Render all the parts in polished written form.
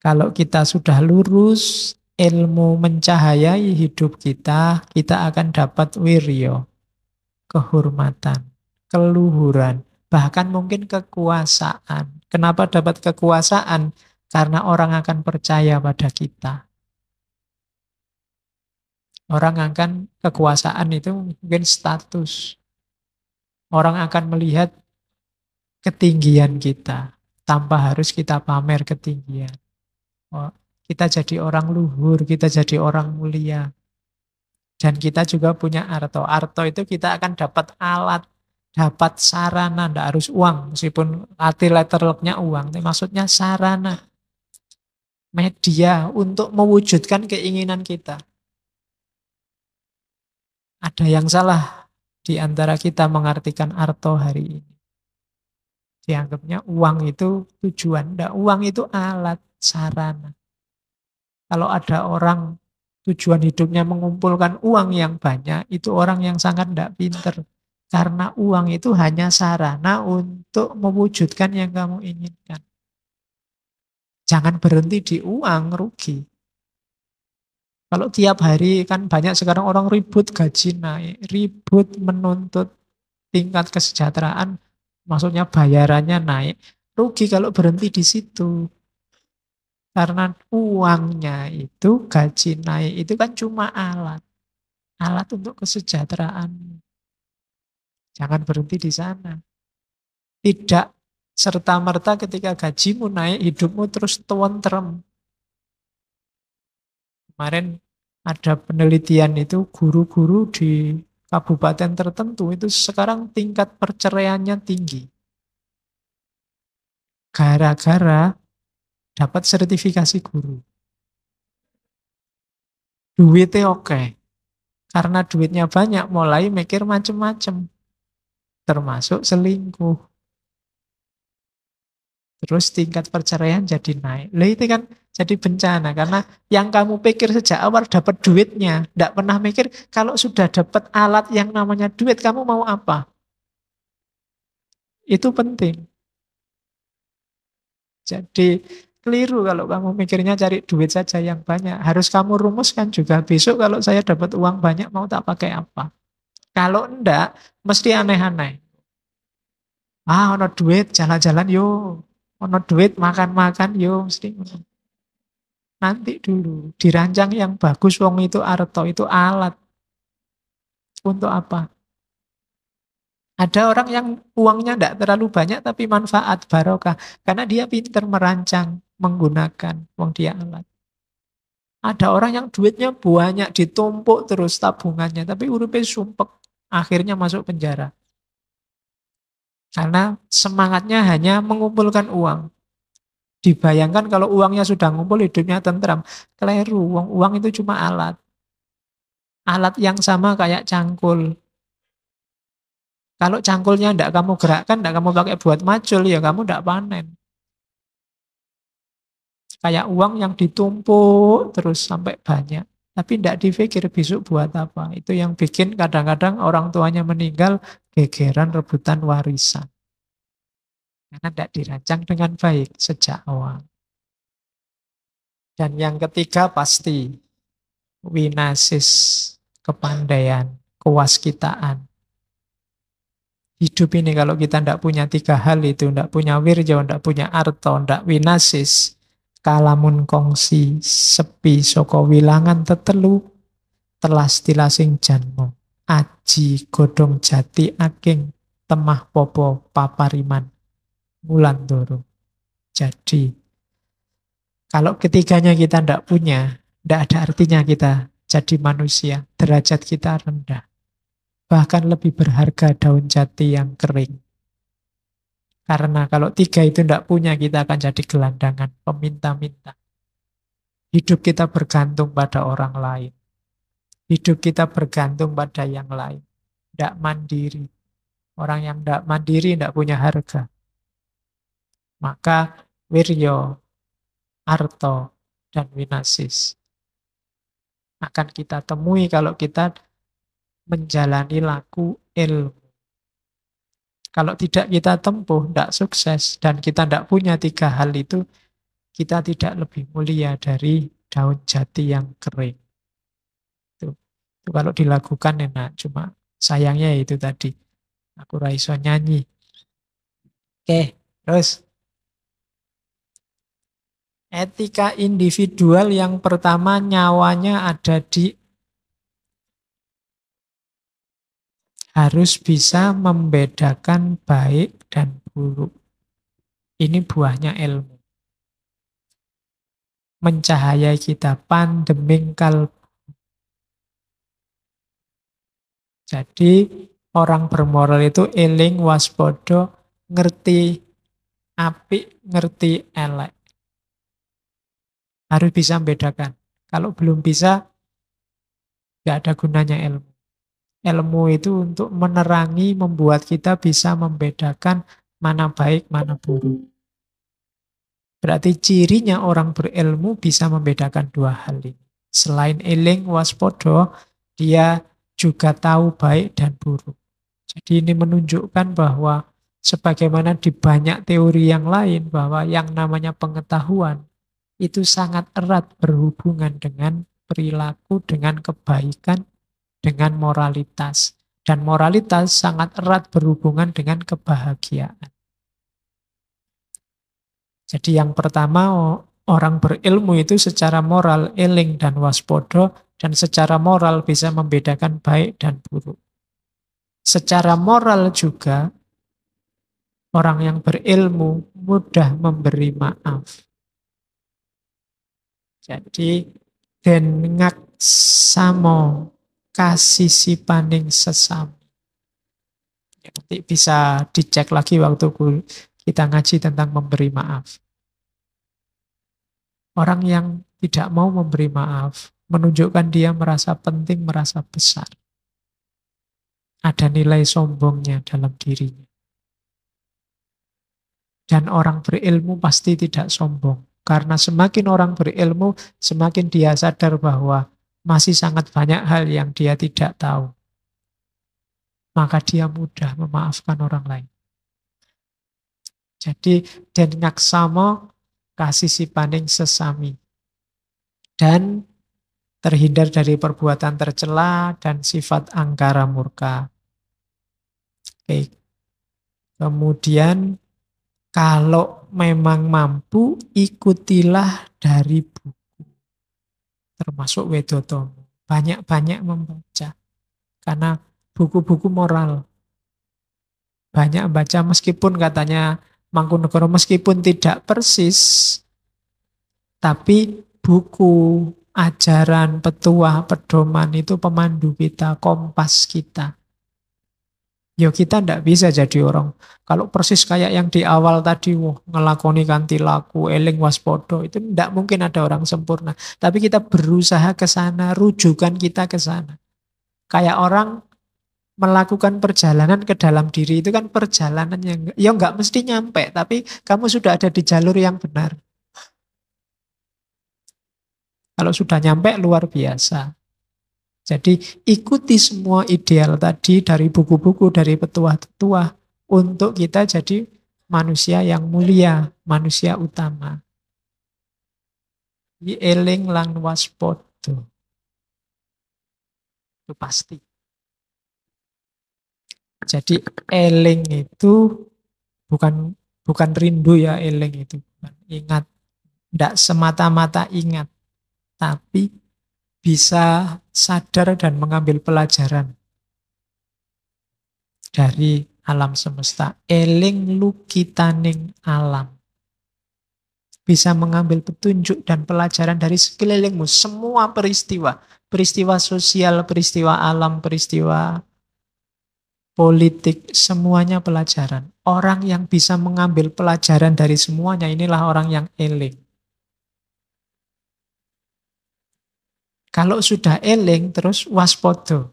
Kalau kita sudah lurus, ilmu mencahayai hidup kita akan dapat wiryo, kehormatan, keluhuran, bahkan mungkin kekuasaan. Kenapa dapat kekuasaan? Karena orang akan percaya pada kita. Orang akan kekuasaan itu mungkin status. Orang akan melihat ketinggian kita tanpa harus kita pamer ketinggian. Oh, kita jadi orang luhur, kita jadi orang mulia. Dan kita juga punya arto. Arto itu kita akan dapat alat, dapat sarana, tidak harus uang. Meskipun arti letterlocknya uang, tapi maksudnya sarana, media untuk mewujudkan keinginan kita. Ada yang salah di antara kita mengartikan arto hari ini. Dianggapnya uang itu tujuan. Tidak, uang itu alat, sarana. Kalau ada orang tujuan hidupnya mengumpulkan uang yang banyak, itu orang yang sangat tidak pinter. Karena uang itu hanya sarana untuk mewujudkan yang kamu inginkan. Jangan berhenti di uang, rugi. Kalau tiap hari kan banyak sekarang orang ribut gaji naik, ribut menuntut tingkat kesejahteraan, maksudnya bayarannya naik. Rugi kalau berhenti di situ. Karena uangnya itu, gaji naik itu kan cuma alat. Alat untuk kesejahteraan. Jangan berhenti di sana. Tidak serta-merta ketika gajimu naik, hidupmu terus tentrem. Kemarin ada penelitian itu, guru-guru di kabupaten tertentu itu sekarang tingkat perceraiannya tinggi. Gara-gara dapat sertifikasi guru. Duitnya oke. Karena duitnya banyak, mulai mikir macem-macem. Termasuk selingkuh. Terus tingkat perceraian jadi naik. Lah itu kan jadi bencana. Karena yang kamu pikir sejak awal dapat duitnya. Tidak pernah mikir kalau sudah dapat alat yang namanya duit, kamu mau apa? Itu penting. Jadi keliru kalau kamu mikirnya cari duit saja yang banyak. Harus kamu rumuskan juga. Besok kalau saya dapat uang banyak, mau tak pakai apa? Kalau enggak, mesti aneh-aneh. Ono duit, jalan-jalan yo. Ono duit, makan-makan yo. Mesti ngono. Nanti dulu. Dirancang yang bagus, wong itu arto, itu alat. Untuk apa? Ada orang yang uangnya tidak terlalu banyak, tapi manfaat, barokah. Karena dia pintar merancang, menggunakan wong dia alat. Ada orang yang duitnya banyak, ditumpuk terus tabungannya, tapi uripnya sumpek. Akhirnya masuk penjara. Karena semangatnya hanya mengumpulkan uang. Dibayangkan kalau uangnya sudah ngumpul, hidupnya tentram. Keliru, uang itu cuma alat. Alat yang sama kayak cangkul. Kalau cangkulnya tidak kamu gerakkan, tidak kamu pakai buat macul, ya kamu tidak panen. Kayak uang yang ditumpuk terus sampai banyak. Tapi tidak dipikir besok buat apa. Itu yang bikin kadang-kadang orang tuanya meninggal, gegeran rebutan warisan. Karena tidak dirancang dengan baik sejak awal. Dan yang ketiga pasti winasis, kepandaian, kewaskitaan. Hidup ini kalau kita tidak punya tiga hal itu, tidak punya wirjo, tidak punya arto, tidak winasis, kalamun kongsi, sepi, soko wilangan tetelu, telas tilasing janmo, aji godong jati aking, temah popo papariman, mulan doro. Jadi, kalau ketiganya kita tidak punya, tidak ada artinya kita jadi manusia, derajat kita rendah. Bahkan lebih berharga daun jati yang kering. Karena kalau tiga itu tidak punya, kita akan jadi gelandangan, peminta-minta. Hidup kita bergantung pada orang lain. Hidup kita bergantung pada yang lain. Tidak mandiri. Orang yang tidak mandiri tidak punya harga. Maka wiryo, arto, dan winasis akan kita temui kalau kita menjalani laku ilmu. Kalau tidak kita tempuh, tidak sukses. Dan kita tidak punya tiga hal itu, kita tidak lebih mulia dari daun jati yang kering. Itu kalau dilakukan enak, cuma sayangnya itu tadi, aku ra iso nyanyi. Oke, terus etika individual yang pertama nyawanya ada di harus bisa membedakan baik dan buruk. Ini buahnya ilmu. Mencahayai kita, pandeming kalbu. Jadi orang bermoral itu eling waspodo, ngerti apik, ngerti elek. Harus bisa membedakan. Kalau belum bisa, nggak ada gunanya ilmu. Ilmu itu untuk menerangi, membuat kita bisa membedakan mana baik, mana buruk. Berarti cirinya orang berilmu bisa membedakan dua hal ini. Selain eling waspodo, dia juga tahu baik dan buruk. Jadi ini menunjukkan bahwa sebagaimana di banyak teori yang lain, bahwa yang namanya pengetahuan itu sangat erat berhubungan dengan perilaku, dengan kebaikan, dengan moralitas. Dan moralitas sangat erat berhubungan dengan kebahagiaan. Jadi yang pertama, orang berilmu itu secara moral eling dan waspodo, dan secara moral bisa membedakan baik dan buruk. Secara moral juga, orang yang berilmu mudah memberi maaf. Jadi, den ngaksamo kasisipaning sesami. Nanti bisa dicek lagi waktu kita ngaji tentang memberi maaf. Orang yang tidak mau memberi maaf, menunjukkan dia merasa penting, merasa besar. Ada nilai sombongnya dalam dirinya. Dan orang berilmu pasti tidak sombong. Karena semakin orang berilmu, semakin dia sadar bahwa masih sangat banyak hal yang dia tidak tahu. Maka dia mudah memaafkan orang lain. Jadi, den ngaksamo kasisipaning sesami. Dan terhindar dari perbuatan tercela dan sifat angkara murka. Oke. Kemudian kalau memang mampu, ikutilah dari buku. Termasuk Wedotomo. Banyak-banyak membaca. Karena buku-buku moral. Banyak baca meskipun katanya Mangkunegoro meskipun tidak persis, tapi buku, ajaran, petuah, pedoman itu pemandu kita, kompas kita. Ya kita tidak bisa jadi orang. Kalau persis kayak yang di awal tadi, ngelakoni kanthi laku, eling waspodo, itu tidak mungkin ada orang sempurna. Tapi kita berusaha ke sana, rujukan kita ke sana. Kayak orang melakukan perjalanan ke dalam diri itu kan perjalanan yang ya nggak mesti nyampe, tapi kamu sudah ada di jalur yang benar. Kalau sudah nyampe luar biasa. Jadi ikuti semua ideal tadi dari buku-buku, dari petuah-petuah untuk kita jadi manusia yang mulia, manusia utama. Eling lan waspodo. Itu pasti. Jadi eling itu bukan rindu ya, eling itu bukan ingat. Tidak semata-mata ingat, tapi bisa sadar dan mengambil pelajaran dari alam semesta. Eling lukitaning alam. Bisa mengambil petunjuk dan pelajaran dari sekelilingmu. Semua peristiwa. Peristiwa sosial, peristiwa alam, peristiwa politik, semuanya pelajaran. Orang yang bisa mengambil pelajaran dari semuanya, inilah orang yang eling. Kalau sudah eling, terus waspodo.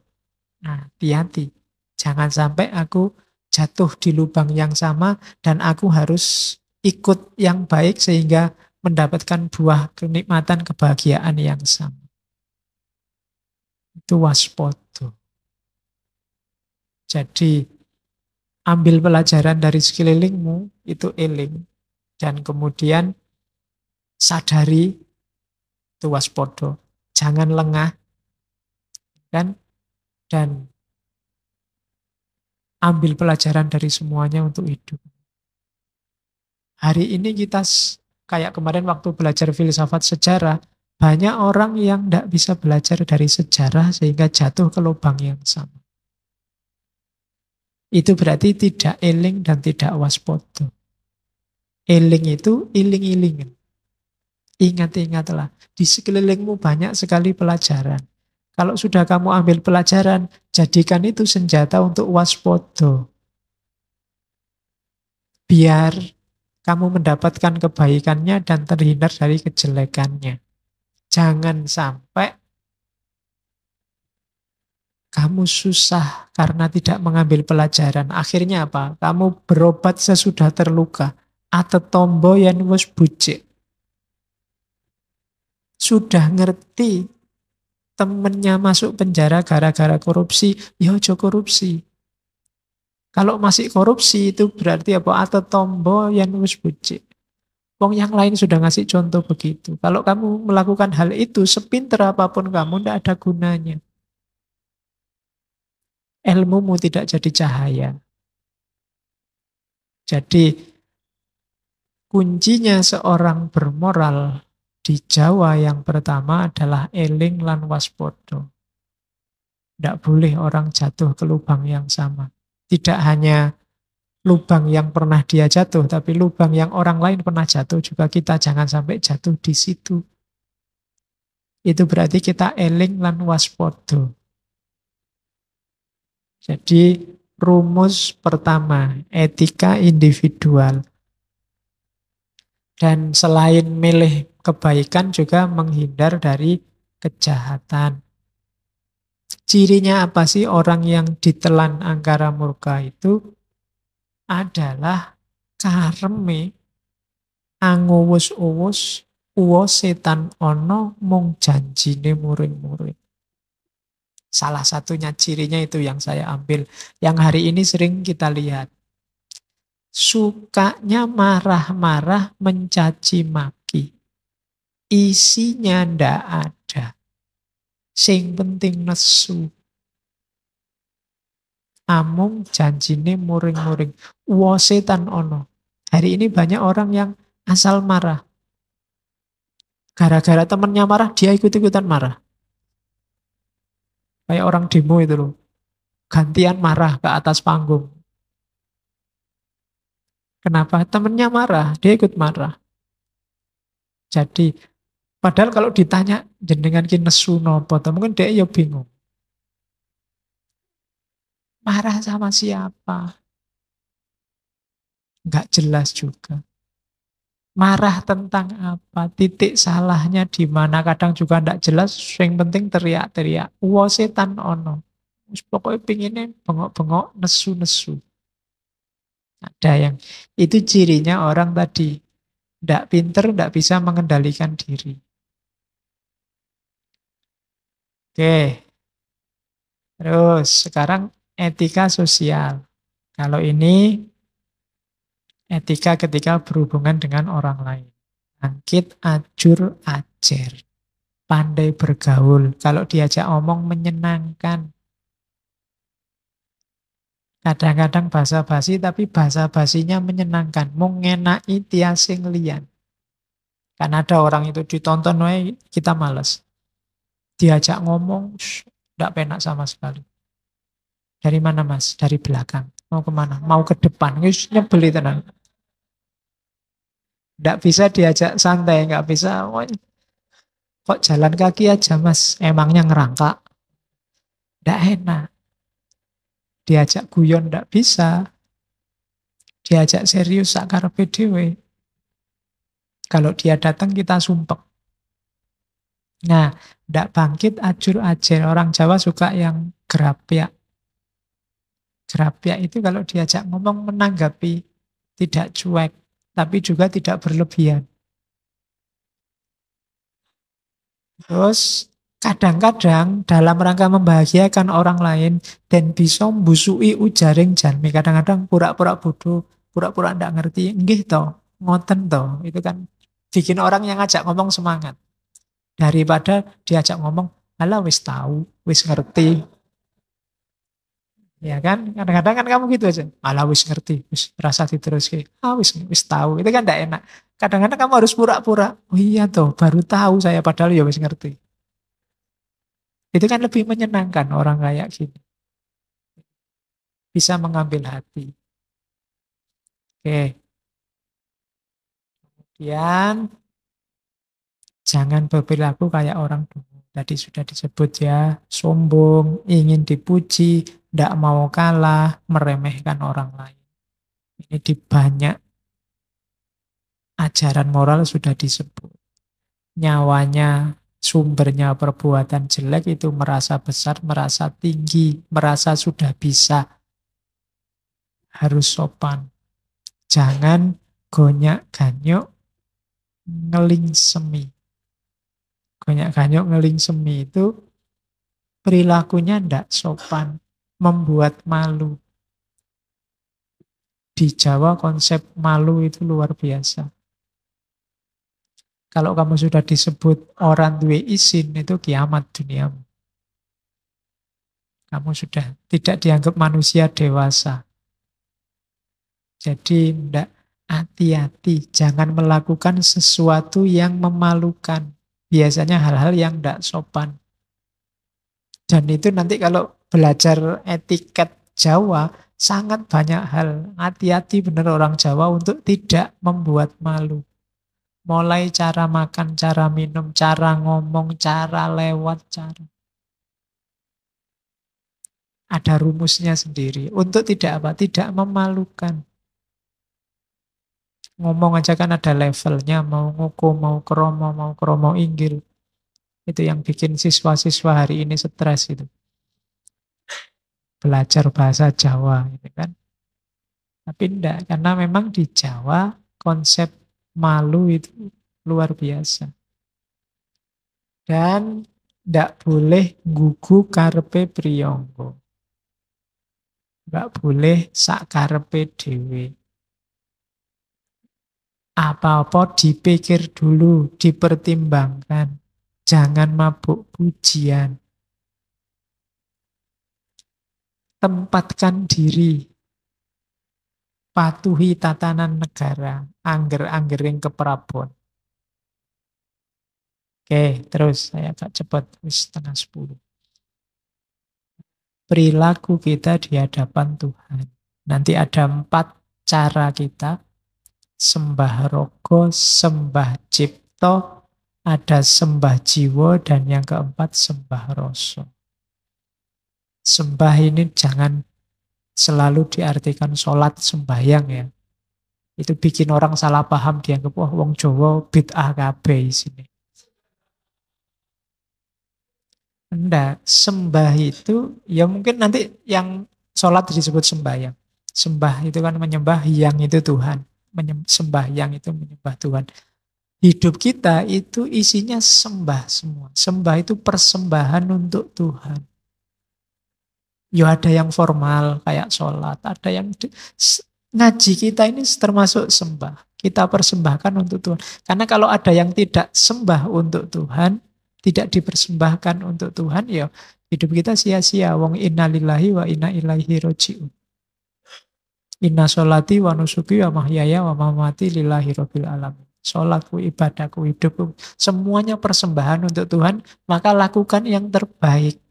Nah, hati-hati. Jangan sampai aku jatuh di lubang yang sama dan aku harus ikut yang baik sehingga mendapatkan buah kenikmatan kebahagiaan yang sama. Itu waspodo. Jadi ambil pelajaran dari sekelilingmu, itu eling. Dan kemudian sadari itu waspodo. Jangan lengah kan, dan ambil pelajaran dari semuanya untuk hidup. Hari ini kita kayak kemarin waktu belajar filsafat sejarah, banyak orang yang tidak bisa belajar dari sejarah sehingga jatuh ke lubang yang sama. Itu berarti tidak eling dan tidak waspodo. Eling itu iling-ilingan. Ingat-ingatlah, di sekelilingmu banyak sekali pelajaran. Kalau sudah kamu ambil pelajaran, jadikan itu senjata untuk waspodo. Biar kamu mendapatkan kebaikannya dan terhindar dari kejelekannya. Jangan sampai kamu susah karena tidak mengambil pelajaran. Akhirnya apa? Kamu berobat sesudah terluka. Atau tombo yang wis bucik. Sudah ngerti temennya masuk penjara gara-gara korupsi, ya ojo korupsi. Kalau masih korupsi itu berarti apa? Atau tombo yang wis bucik. Wong yang lain sudah ngasih contoh begitu. Kalau kamu melakukan hal itu, sepinter apapun kamu, tidak ada gunanya. Ilmumu tidak jadi cahaya. Jadi, kuncinya seorang bermoral di Jawa yang pertama adalah eling lan waspodo. Tidak boleh orang jatuh ke lubang yang sama. Tidak hanya lubang yang pernah dia jatuh, tapi lubang yang orang lain pernah jatuh juga kita jangan sampai jatuh di situ. Itu berarti kita eling lan waspodo. Jadi rumus pertama, etika individual. Dan selain milih kebaikan juga menghindar dari kejahatan. Cirinya apa sih orang yang ditelan angkara murka itu? Adalah kareme anguwus-uwus uwo setan ono mung janjine muring-muring. Salah satunya cirinya itu yang saya ambil. Yang hari ini sering kita lihat. Sukanya marah-marah mencaci maki. Isinya ndak ada. Sing penting nesu. Amung janjine muring-muring. Uwo setan ono. Hari ini banyak orang yang asal marah. Gara-gara temennya marah, dia ikut-ikutan marah. Kayak orang demo itu loh. Gantian marah ke atas panggung. Kenapa? Temennya marah, dia ikut marah. Jadi, padahal kalau ditanya, jenengan ki nesu nopo, mungkin dia ya bingung. Marah sama siapa? Enggak jelas juga. Marah tentang apa? Titik salahnya di mana? Kadang juga enggak jelas, yang penting teriak-teriak. Uwo setan ono. Pokoknya pinginnya bengok-bengok, nesu-nesu. Ada yang, itu cirinya orang tadi. Tidak pinter, tidak bisa mengendalikan diri. Oke. Terus, sekarang etika sosial. Kalau ini etika ketika berhubungan dengan orang lain. Angkit, ajur, ajer. Pandai bergaul. Kalau diajak omong menyenangkan. Kadang-kadang basa-basi tapi basa-basinya menyenangkan. Mengenai tiasing lian. Kan ada orang itu ditonton, kita males. Diajak ngomong, tidak penak sama sekali. Dari mana mas? Dari belakang. Mau kemana? Mau ke depan. Nyebeli tenang. Tidak bisa diajak santai, nggak bisa. Kok jalan kaki aja mas? Emangnya ngerangkak? Tidak enak. Diajak guyon tidak bisa. Diajak serius sakar PDW. Kalau dia datang kita sumpek. Nah, tidak bangkit ajur ajer. Orang Jawa suka yang gerapyak. Gerapyak itu kalau diajak ngomong menanggapi. Tidak cuek. Tapi juga tidak berlebihan. Terus kadang-kadang dalam rangka membahagiakan orang lain dan bisa mbusui ujaring janmi. Kadang-kadang pura-pura bodoh, pura-pura ndak ngerti. Nggih toh, ngoten toh. Itu kan Bikin orang yang ngajak ngomong semangat. Daripada diajak ngomong, alah wis tahu, wis ngerti. Ya kan? Kadang-kadang kan kamu gitu aja. Alah wis ngerti, wis rasa diteruski. Wis tahu. Itu kan tidak enak. Kadang-kadang kamu harus pura-pura. Oh iya toh, baru tahu saya padahal ya wis ngerti. Itu kan lebih menyenangkan orang kayak gini. Bisa mengambil hati. Oke. Kemudian jangan berperilaku kayak orang dulu. Tadi sudah disebut ya, sombong, ingin dipuji, tidak mau kalah, meremehkan orang lain. Ini di banyak ajaran moral sudah disebut. Nyawanya, sumbernya perbuatan jelek itu merasa besar, merasa tinggi, merasa sudah bisa. Harus sopan. Jangan gonyak-ganyok, ngeling semi. Gonyak-ganyok, ngeling semi itu perilakunya tidak sopan, membuat malu. Di Jawa konsep malu itu luar biasa. Kalau kamu sudah disebut orang duwe isin, itu kiamat duniamu. Kamu sudah tidak dianggap manusia dewasa. Jadi tidak, hati-hati, jangan melakukan sesuatu yang memalukan. Biasanya hal-hal yang tidak sopan. Dan itu nanti kalau belajar etiket Jawa, sangat banyak hal. Hati-hati benar orang Jawa untuk tidak membuat malu. Mulai cara makan, cara minum, cara ngomong, cara lewat, cara. Ada rumusnya sendiri. Untuk tidak apa? Tidak memalukan. Ngomong aja kan ada levelnya. Mau nguku, mau kromo inggil. Itu yang bikin siswa-siswa hari ini stres itu. Belajar bahasa Jawa. Gitu kan. Tapi enggak. Karena memang di Jawa konsep malu itu luar biasa. Dan enggak boleh gugu karepe priyangga. Enggak boleh sak karepe dhewe. Apa-apa dipikir dulu, dipertimbangkan. Jangan mabuk pujian. Tempatkan diri. Patuhi tatanan negara. Angger-anggering keprabon. Oke, terus saya agak cepat. Setengah 10. Perilaku kita di hadapan Tuhan. Nanti ada 4 cara kita. Sembah rogo, sembah cipto, ada sembah jiwa, dan yang keempat sembah rasa. Sembah ini jangan selalu diartikan sholat sembahyang ya. Itu bikin orang salah paham, dianggap wah wong Jawa bid'ah kabeh sini. Enggak, sembah itu ya mungkin nanti yang sholat disebut sembahyang. Sembah itu kan menyembah, yang itu Tuhan. Sembahyang itu menyembah Tuhan. Hidup kita itu isinya sembah semua. Sembah itu persembahan untuk Tuhan. Ya ada yang formal kayak sholat, ada yang ngaji kita ini termasuk sembah. Kita persembahkan untuk Tuhan. Karena kalau ada yang tidak sembah untuk Tuhan, tidak dipersembahkan untuk Tuhan, ya hidup kita sia-sia. Wong inna lillahi wa inna ilaihi roji'un. Inna sholati wa nusuki wa mahyaya wa mamati lillahi rabbil alamin. Sholatku, ibadahku, hidupku, semuanya persembahan untuk Tuhan, maka lakukan yang terbaik.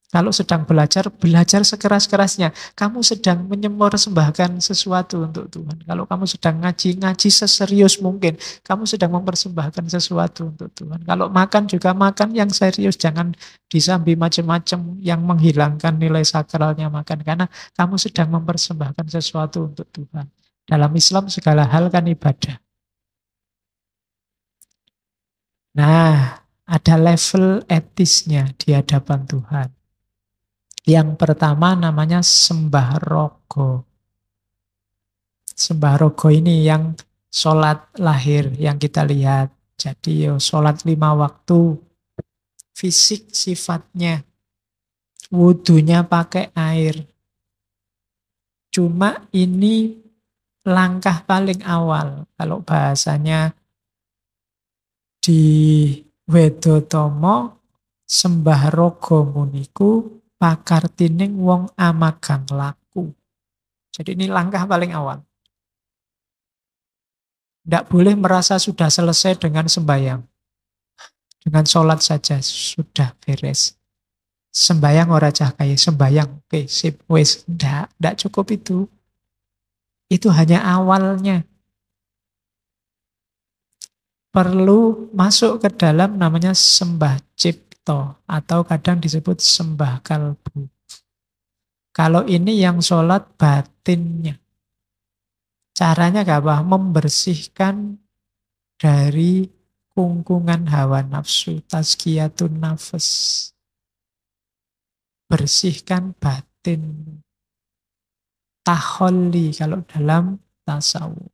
Kalau sedang belajar, belajar sekeras-kerasnya. Kamu sedang mempersembahkan sesuatu untuk Tuhan. Kalau kamu sedang ngaji, ngaji seserius mungkin. Kamu sedang mempersembahkan sesuatu untuk Tuhan. Kalau makan juga makan yang serius. Jangan disambi macam-macam yang menghilangkan nilai sakralnya makan. Karena kamu sedang mempersembahkan sesuatu untuk Tuhan. Dalam Islam segala hal kan ibadah. Nah, ada level etisnya di hadapan Tuhan. Yang pertama namanya sembah rogo. Sembah rogo ini yang sholat lahir yang kita lihat. Jadi sholat 5 waktu. Fisik sifatnya. Wudunya pakai air. Cuma ini langkah paling awal. Kalau bahasanya di Wedotomo, sembah raga muniku, pakartining wong amagang laku. Jadi ini langkah paling awal. Tidak boleh merasa sudah selesai dengan sembahyang. Dengan sholat saja sudah beres. Sembahyang ora cah kaya sembahyang. Oke, sip, wis. Tidak cukup itu. Itu hanya awalnya. Perlu masuk ke dalam namanya sembah cipto. Atau kadang disebut sembah kalbu. Kalau ini yang sholat batinnya. Caranya gak apa? Membersihkan dari kungkungan hawa nafsu. Tazkiyatun nafas. Bersihkan batin. Taholli kalau dalam tasawuf.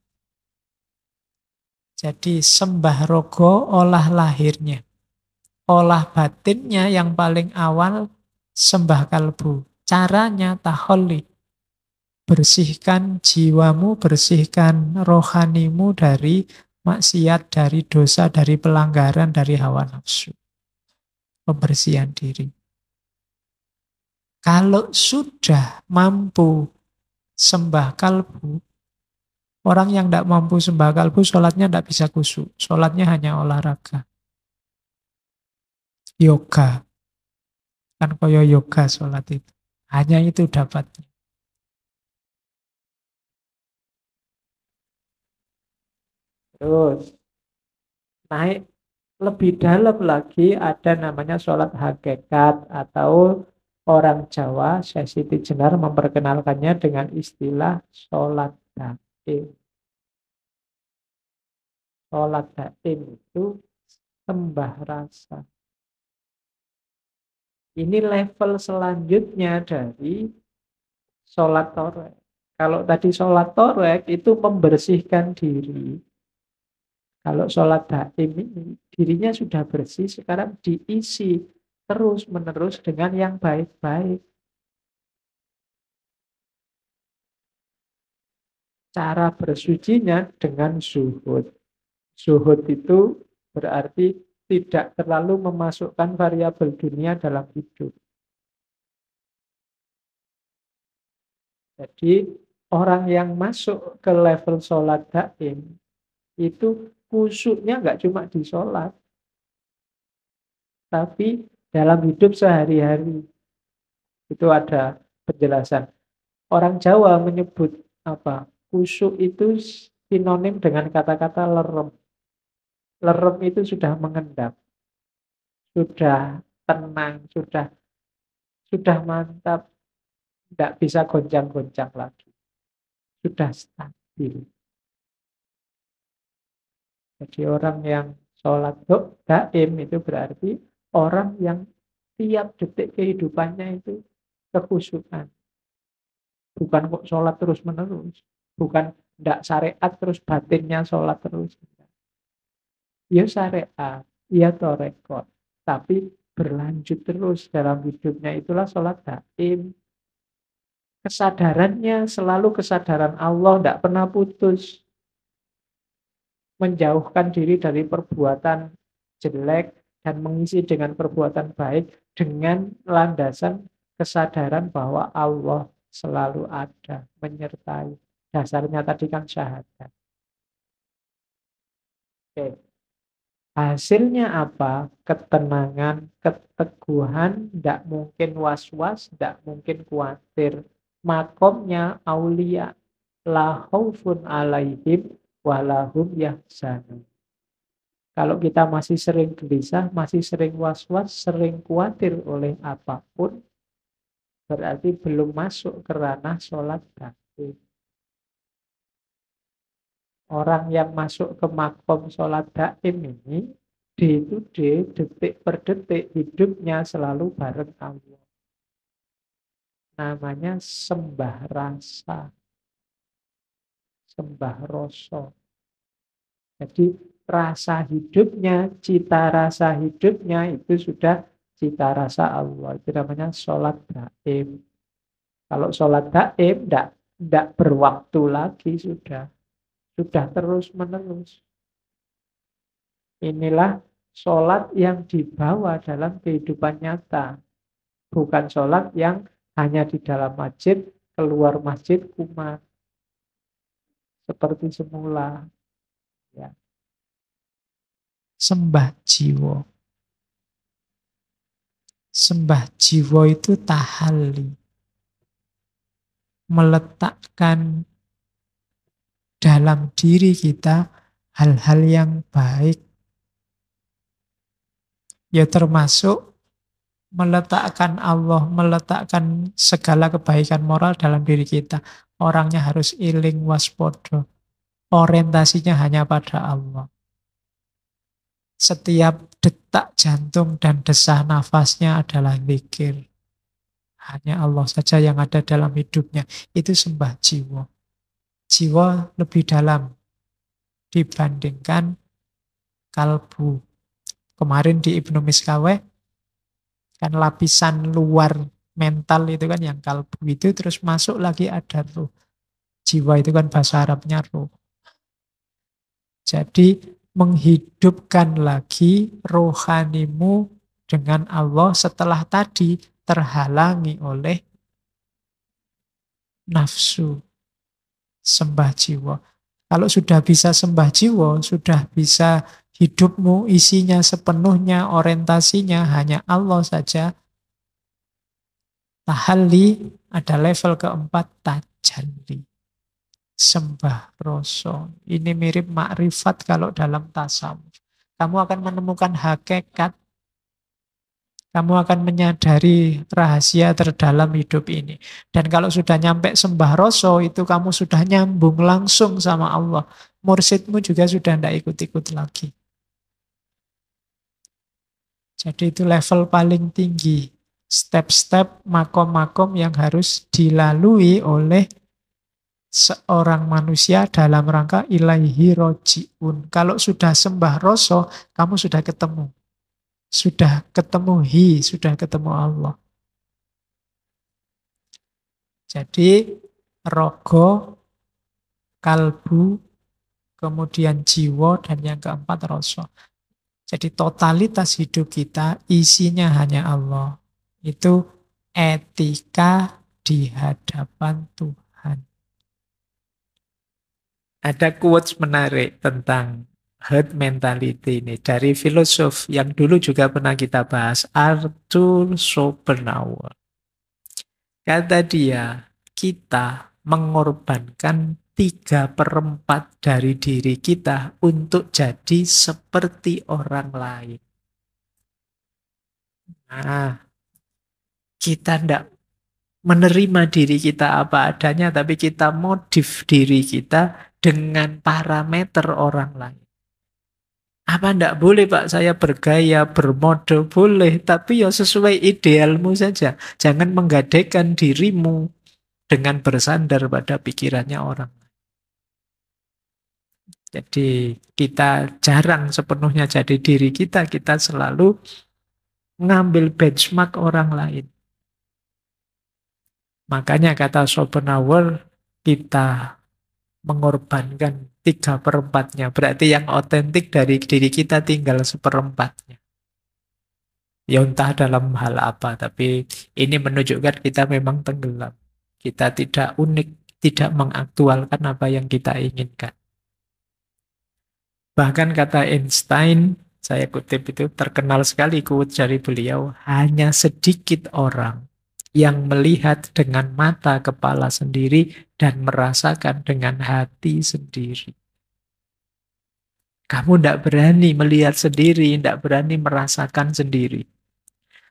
Jadi sembah rogo olah lahirnya. Olah batinnya yang paling awal sembah kalbu. Caranya taholli. Bersihkan jiwamu, bersihkan rohanimu dari maksiat, dari dosa, dari pelanggaran, dari hawa nafsu. Pembersihan diri. Kalau sudah mampu sembah kalbu, orang yang tidak mampu sembah kalbu, sholatnya tidak bisa khusyuk. Sholatnya hanya olahraga. Yoga. Kan koyo yoga sholat itu. Hanya itu dapatnya. Terus, naik lebih dalam lagi ada namanya sholat hakikat atau orang Jawa, Syekh Siti Jenar memperkenalkannya dengan istilah sholat daim. Sholat daim itu sembah rasa. Ini level selanjutnya dari sholat torek. Kalau tadi sholat torek itu membersihkan diri. Kalau sholat daim ini dirinya sudah bersih, sekarang diisi terus-menerus dengan yang baik-baik. Cara bersucinya dengan zuhud. Zuhud itu berarti tidak terlalu memasukkan variabel dunia dalam hidup. Jadi orang yang masuk ke level sholat daim itu khusyuknya nggak cuma di sholat, tapi dalam hidup sehari-hari. Itu ada penjelasan. Orang Jawa menyebut apa? Khusyuk itu sinonim dengan kata-kata lerem. Lerem itu sudah mengendap, sudah tenang, sudah mantap, tidak bisa goncang-goncang lagi, sudah stabil. Jadi orang yang sholat daim itu berarti orang yang tiap detik kehidupannya itu kekhusyukan. Bukan kok sholat terus-menerus. Bukan tidak syariat terus batinnya sholat terus. Ya syariat, ya torekot. Tapi berlanjut terus dalam hidupnya itulah sholat daim. Kesadarannya selalu kesadaran Allah, tidak pernah putus. Menjauhkan diri dari perbuatan jelek dan mengisi dengan perbuatan baik dengan landasan kesadaran bahwa Allah selalu ada, menyertai. Dasarnya tadi kan syahadat. Oke. Hasilnya apa? Ketenangan, keteguhan, tidak mungkin was-was, tidak mungkin khawatir. Makomnya aulia, la khaufun alaihim walahum yahzanun. Kalau kita masih sering gelisah, masih sering was-was, sering khawatir oleh apapun, berarti belum masuk ke ranah sholat daim. Orang yang masuk ke makom sholat daim ini, day to day, detik per detik, hidupnya selalu bareng Allah. Namanya sembah rasa, sembah rasa. Jadi rasa hidupnya, cita rasa hidupnya itu sudah cita rasa Allah. Itu namanya sholat daim. Kalau sholat daim, Tidak berwaktu lagi sudah. Sudah terus-menerus. Inilah sholat yang dibawa dalam kehidupan nyata. Bukan sholat yang hanya di dalam masjid, keluar masjid kumat. Seperti semula. Ya. Sembah jiwa. Sembah jiwa itu tahalli. Meletakkan dalam diri kita hal-hal yang baik. Ya termasuk meletakkan Allah, meletakkan segala kebaikan moral dalam diri kita. Orangnya harus iling waspodo. Orientasinya hanya pada Allah. Setiap detak jantung dan desah nafasnya adalah zikir. Hanya Allah saja yang ada dalam hidupnya. Itu sembah jiwa. Jiwa lebih dalam dibandingkan kalbu. Kemarin di Ibnu Miskaweh, kan lapisan luar mental itu kan yang kalbu itu, terus masuk lagi ada ruh. Jiwa itu kan bahasa Arabnya ruh. Jadi menghidupkan lagi rohanimu dengan Allah setelah tadi terhalangi oleh nafsu. Sembah jiwa. Kalau sudah bisa sembah jiwa, sudah bisa hidupmu isinya sepenuhnya, orientasinya hanya Allah saja. Tahalli ada level keempat, tajalli. Sembah rasa. Ini mirip makrifat kalau dalam tasawuf. Kamu akan menemukan hakikat. Kamu akan menyadari rahasia terdalam hidup ini. Dan kalau sudah nyampe sembah rasa, itu kamu sudah nyambung langsung sama Allah. Mursidmu juga sudah tidak ikut-ikut lagi. Jadi itu level paling tinggi. Step-step, makom-makom yang harus dilalui oleh seorang manusia dalam rangka ilaihi roji'un. Kalau sudah sembah rasa, kamu sudah ketemu. Sudah ketemu sudah ketemu Allah. Jadi rogo, kalbu, kemudian jiwa, dan yang keempat rasa. Jadi totalitas hidup kita isinya hanya Allah. Itu etika di hadapan Tuhan. Ada quotes menarik tentang herd mentality ini dari filosof yang dulu juga pernah kita bahas, Arthur Schopenhauer. Kata dia, kita mengorbankan 3/4 dari diri kita untuk jadi seperti orang lain. Nah, kita tidak menerima diri kita apa adanya, tapi kita modif diri kita dengan parameter orang lain. Apa ndak boleh Pak saya bergaya, bermode? Boleh, tapi ya sesuai idealmu saja. Jangan menggadaikan dirimu dengan bersandar pada pikirannya orang. Jadi kita jarang sepenuhnya jadi diri kita selalu ngambil benchmark orang lain. Makanya kata Schopenhauer, kita mengorbankan 3/4-nya. Berarti yang otentik dari diri kita tinggal 1/4-nya. Ya entah dalam hal apa, tapi ini menunjukkan kita memang tenggelam. Kita tidak unik, tidak mengaktualkan apa yang kita inginkan. Bahkan kata Einstein, saya kutip itu, terkenal sekali quote dari beliau, hanya sedikit orang yang melihat dengan mata kepala sendiri dan merasakan dengan hati sendiri. Kamu tidak berani melihat sendiri, tidak berani merasakan sendiri.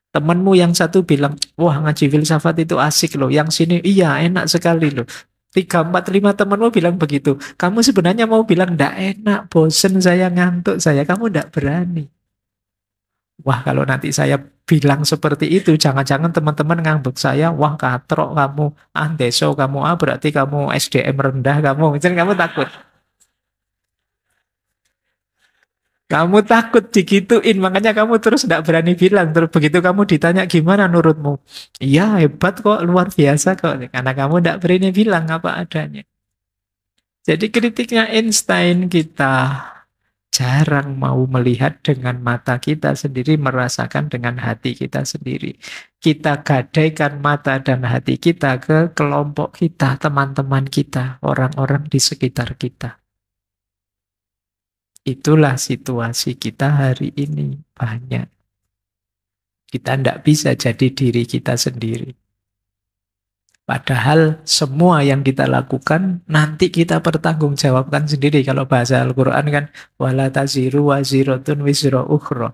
Temanmu yang satu bilang, wah ngaji filsafat itu asik loh. Yang sini, iya enak sekali loh. 3, 4, 5 temanmu bilang begitu. Kamu sebenarnya mau bilang, tidak enak, bosen saya, ngantuk saya. Kamu tidak berani. Wah kalau nanti saya bilang seperti itu, jangan-jangan teman-teman ngambek saya, wah katrok kamu, deso kamu, berarti kamu SDM rendah kamu. Jadi kamu takut. Kamu takut digituin, makanya kamu terus tidak berani bilang. Terus begitu kamu ditanya gimana menurutmu? Iya hebat kok, luar biasa kok. Karena kamu tidak berani bilang apa adanya. Jadi kritiknya Einstein, kita jarang mau melihat dengan mata kita sendiri, merasakan dengan hati kita sendiri. Kita gadaikan mata dan hati kita ke kelompok kita, teman-teman kita, orang-orang di sekitar kita. Itulah situasi kita hari ini. Banyak. Kita tidak bisa jadi diri kita sendiri. Padahal semua yang kita lakukan nanti kita pertanggungjawabkan sendiri. Kalau bahasa Al-Quran kan wala taziru waziratun wizra ukhra.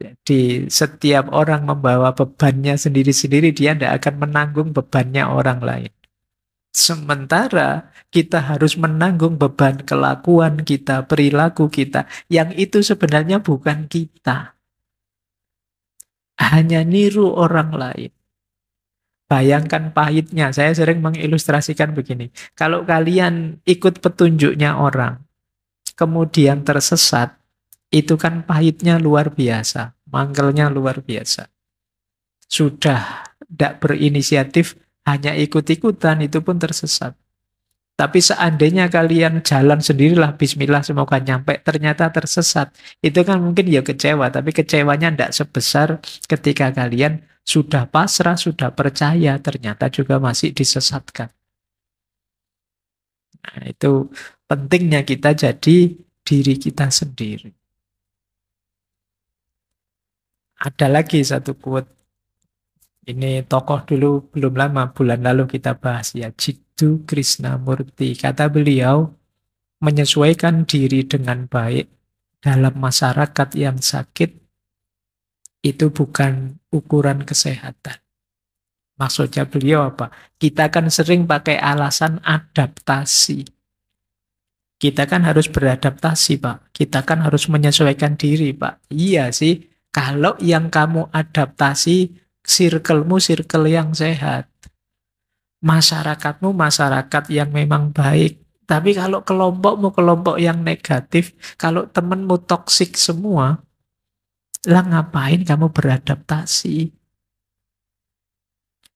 Jadi setiap orang membawa bebannya sendiri-sendiri, dia tidak akan menanggung bebannya orang lain. Sementara kita harus menanggung beban kelakuan kita, perilaku kita, yang itu sebenarnya bukan kita. Hanya niru orang lain. Bayangkan pahitnya, saya sering mengilustrasikan begini. Kalau kalian ikut petunjuknya orang, kemudian tersesat, itu kan pahitnya luar biasa, mangkelnya luar biasa. Sudah tidak berinisiatif, hanya ikut-ikutan, itu pun tersesat. Tapi seandainya kalian jalan sendirilah, bismillah semoga nyampe, ternyata tersesat. Itu kan mungkin ya kecewa, tapi kecewanya tidak sebesar ketika kalian sudah pasrah, sudah percaya, ternyata juga masih disesatkan. Nah, itu pentingnya kita jadi diri kita sendiri. Ada lagi satu quote, ini tokoh dulu belum lama, bulan lalu kita bahas ya, Jiddu Krishnamurti. Kata beliau, menyesuaikan diri dengan baik dalam masyarakat yang sakit itu bukan ukuran kesehatan. Maksudnya beliau apa? Kita kan sering pakai alasan adaptasi. Kita kan harus beradaptasi, Pak. Kita kan harus menyesuaikan diri, Pak. Iya sih, kalau yang kamu adaptasi, circle-mu circle yang sehat. Masyarakatmu masyarakat yang memang baik. Tapi kalau kelompokmu kelompok yang negatif, kalau temenmu toksik semua, lah ngapain kamu beradaptasi?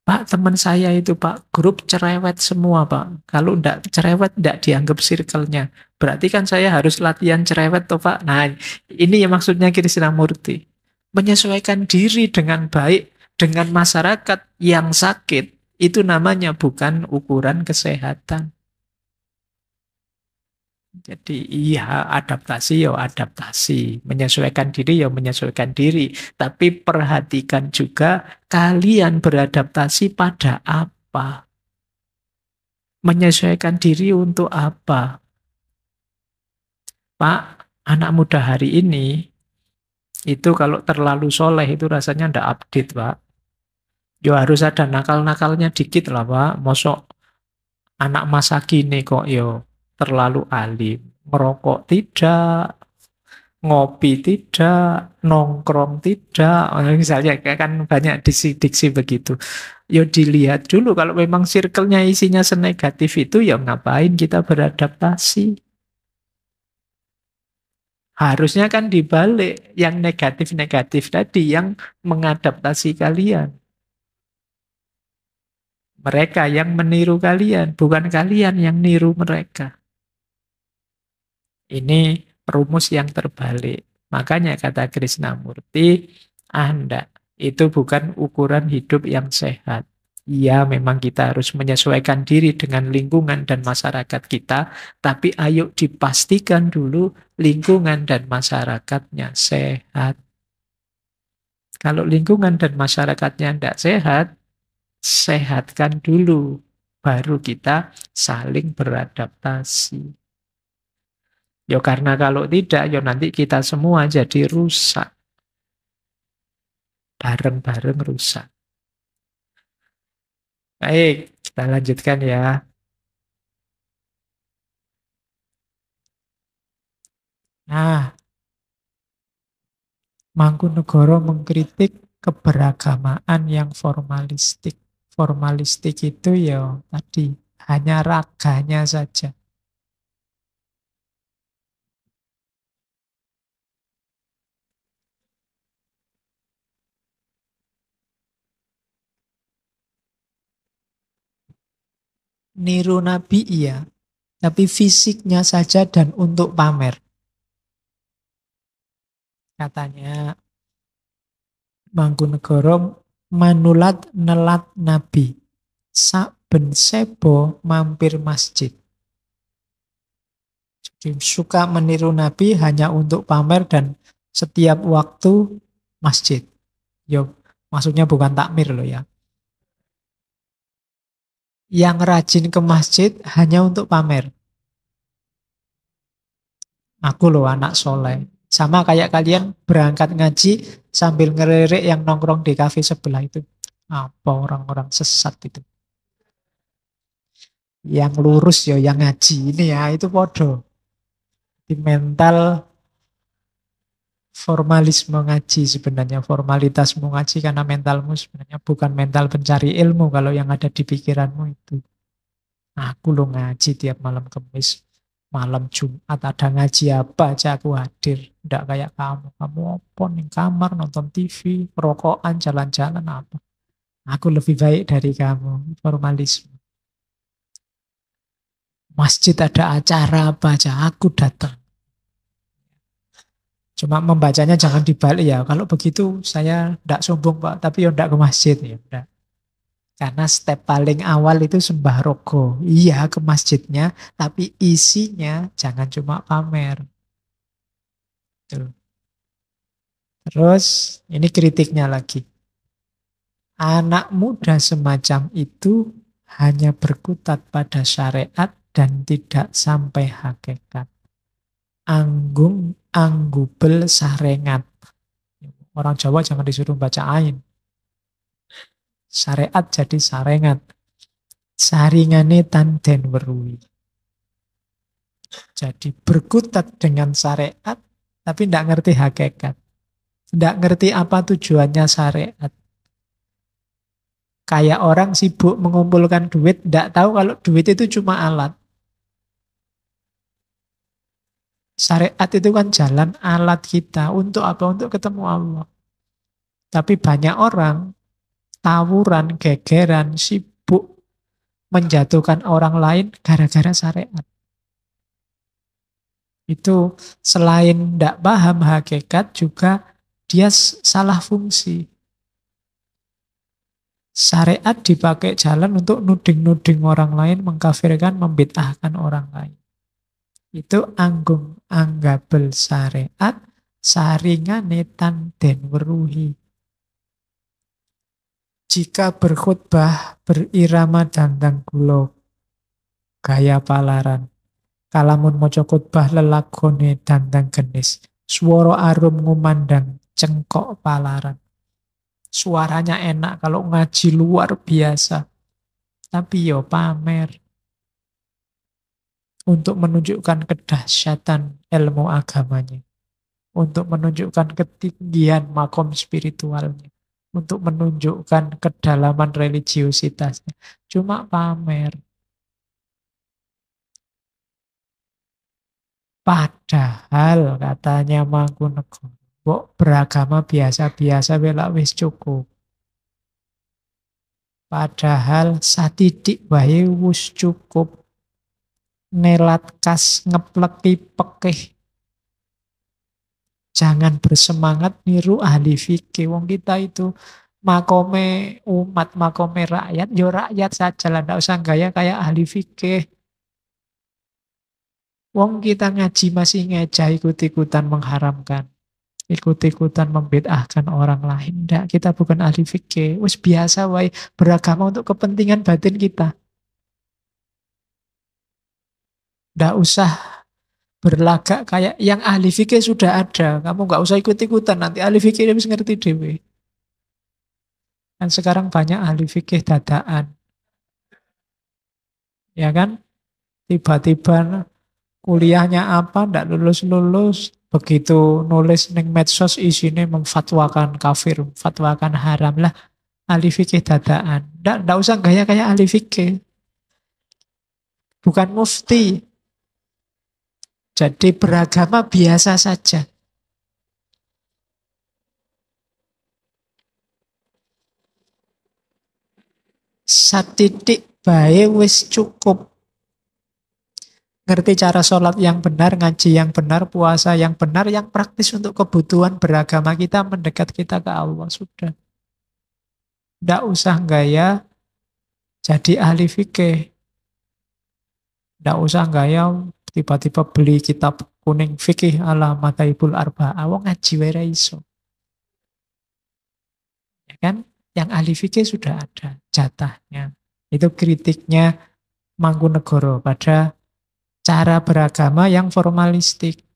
Pak, teman saya itu Pak, grup cerewet semua Pak. Kalau enggak cerewet, enggak dianggap circle-nya. Berarti kan saya harus latihan cerewet toh Pak. Nah, ini yang maksudnya Krishnamurti. Menyesuaikan diri dengan baik dengan masyarakat yang sakit, itu namanya bukan ukuran kesehatan. Jadi iya adaptasi ya adaptasi, menyesuaikan diri ya menyesuaikan diri. Tapi perhatikan juga kalian beradaptasi pada apa? Menyesuaikan diri untuk apa? Pak, anak muda hari ini itu kalau terlalu soleh itu rasanya ndak update Pak. Yo harus ada nakal-nakalnya dikit lah Pak. Mosok anak masa kini kok yo terlalu alim. Merokok tidak, ngopi tidak, nongkrong tidak, misalnya kan banyak diksi-diksi begitu. Ya dilihat dulu kalau memang circle-nya isinya senegatif itu ya ngapain kita beradaptasi. Harusnya kan dibalik, yang negatif-negatif tadi yang mengadaptasi kalian. Mereka yang meniru kalian, bukan kalian yang niru mereka. Ini perumus yang terbalik. Makanya kata Krishnamurti, Anda itu bukan ukuran hidup yang sehat. Ya, memang kita harus menyesuaikan diri dengan lingkungan dan masyarakat kita, tapi ayo dipastikan dulu lingkungan dan masyarakatnya sehat. Kalau lingkungan dan masyarakatnya tidak sehat, sehatkan dulu, baru kita saling beradaptasi. Ya karena kalau tidak, ya nanti kita semua jadi rusak. Bareng-bareng rusak. Baik, kita lanjutkan ya. Nah, Mangkunegoro mengkritik keberagamaan yang formalistik. Formalistik itu ya tadi, hanya raganya saja. Niru Nabi iya, tapi fisiknya saja dan untuk pamer. Katanya Mangkunegara manulat nelat Nabi. Saben sebo mampir masjid. Jadi suka meniru Nabi hanya untuk pamer dan setiap waktu masjid. Yo, maksudnya bukan takmir loh ya. Yang rajin ke masjid hanya untuk pamer. Aku loh anak soleh. Sama kayak kalian berangkat ngaji sambil ngelirik yang nongkrong di kafe sebelah itu. Apa orang-orang sesat itu. Yang lurus ya, yang ngaji ini ya, itu podo. Di mental formalisme ngaji sebenarnya. Formalitasmu ngaji karena mentalmu sebenarnya bukan mental pencari ilmu kalau yang ada di pikiranmu itu. Aku lo ngaji tiap malam Kamis. Malam Jumat ada ngaji apa aja aku hadir. Tidak kayak kamu. Kamu open di kamar nonton TV, rokokan, jalan-jalan apa. Aku lebih baik dari kamu. Formalisme. Masjid ada acara apa aja, aku datang. Cuma membacanya jangan dibalik ya. Kalau begitu saya tidak sombong Pak, tapi ya tidak ke masjid ya. Ndak. Karena step paling awal itu sembah rogo. Iya ke masjidnya, tapi isinya jangan cuma pamer. Tuh. Terus ini kritiknya lagi. Anak muda semacam itu hanya berkutat pada syariat dan tidak sampai hakikat. Anggung anggubel sarengat. Orang Jawa jangan disuruh baca ain. Syariat jadi sarengat. Saringane tanden weruhi. Jadi berkutat dengan syariat, tapi tidak ngerti hakikat. Tidak ngerti apa tujuannya syariat. Kayak orang sibuk mengumpulkan duit, tidak tahu kalau duit itu cuma alat. Syariat itu kan jalan alat kita. Untuk apa? Untuk ketemu Allah. Tapi banyak orang tawuran, gegeran, sibuk menjatuhkan orang lain gara-gara syariat. Itu selain tidak paham hakikat juga dia salah fungsi. Syariat dipakai jalan untuk nuding-nuding orang lain, mengkafirkan, membid'ahkan orang lain. Itu anggung anggabel syariat, saringane tanden weruhi. Jika berkhutbah berirama dandang gulo, gaya palaran. Kalamun moco khutbah lelakone dandang genis. Swara arum ngumandang cengkok palaran. Suaranya enak kalau ngaji luar biasa. Tapi yo pamer. Untuk menunjukkan kedahsyatan ilmu agamanya. Untuk menunjukkan ketinggian makom spiritualnya. Untuk menunjukkan kedalaman religiositasnya. Cuma pamer. Padahal katanya Mangkunegara, kok beragama biasa-biasa belak wis cukup. Padahal satidik wae wis cukup. Nelat kas ngepleki pekeh. Jangan bersemangat niru ahli fikih. Wong kita itu makome umat, makome rakyat, yo rakyat saja lah, ndak usah gaya kayak ahli fikih. Wong kita ngaji masih ngejah ikut-ikutan mengharamkan. Ikut-ikutan membid'ahkan orang lain. Ndak, kita bukan ahli fikih. Wis biasa wae beragama untuk kepentingan batin kita. Ndak usah berlagak kayak yang ahli fikih sudah ada. Kamu nggak usah ikut-ikutan. Nanti ahli fikih harus ngerti dewe. Kan sekarang banyak ahli fikih dadaan. Ya kan? Tiba-tiba kuliahnya apa, ndak lulus-lulus. Begitu nulis neng medsos isinya memfatwakan kafir, memfatwakan haram lah. Ahli fikih dadaan. Ndak usah gaya kayak ahli fikih. Bukan mufti. Jadi beragama biasa saja. Satitik bae wis cukup. Ngerti cara sholat yang benar, ngaji yang benar, puasa yang benar, yang praktis untuk kebutuhan beragama kita, mendekat kita ke Allah. Sudah. Tidak usah gaya jadi ahli fikih. Tidak usah gaya tiba-tiba beli kitab kuning fikih ala Mataibul Arba'ah. Wong ngaji wae ra iso. Ya kan? Yang ahli fikih sudah ada jatahnya. Itu kritiknya Mangkunegoro pada cara beragama yang formalistik.